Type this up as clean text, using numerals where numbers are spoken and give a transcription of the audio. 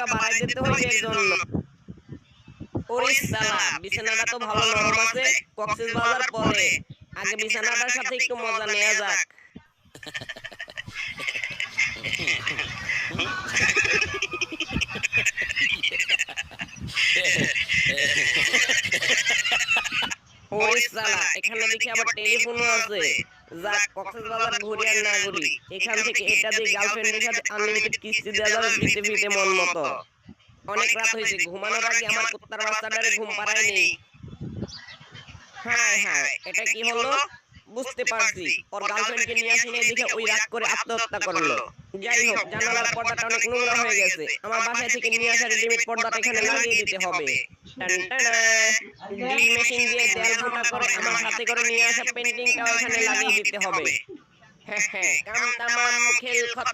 আয়তনটা বাড়াই দিতে হইবে এর জন্য। ওরে শালা, বিছানাটা তো ভালো নরম আছে। কক্সবাজার পরে, আগে বিছানাটার সাথে একটু মজা নেওয়া যাক। ওরে শালা, এখানে দেখি আবার টেলিফোনও আছে। যাক, কক্সবাজার ঘুরি আর না ঘুরি, এখান থেকে এটা দিয়ে গার্লফ্রেন্ডের সাথে আনলিমিটেড কিস্তি দেওয়া যাবে ফিতে ফিতে মন মতো। অনেক রাত হয়েছে, ঘুমানোর আগে আমার কুত্তার বাচ্চাটারে ঘুম পাড়ায় নেই। হায় হায়, এটা কি হলো? বুঝতে পারছি, ওর গার্লফ্রেন্ডকে নিয়ে আসি নাই দেখে ওই রাগ করে আত্মহত্যা করলো। যাই হোক, জানালার পর্দাটা অনেক নোংরা হয়ে গেছে, আমার বাসায় থেকে নিয়ে আসা রেডিমেড পর্দাটা এখানে লাগিয়ে দিতে হবে। টানটানা, ড্রিল মেশিন দিয়ে দেয়াল ফুটা করে আমার সাথে করে নিয়ে আসা পেন্টিংটাও এখানে লাগিয়ে দিতে হবে। হ্যাঁ হ্যাঁ, কাম তামাম, খেল খতম।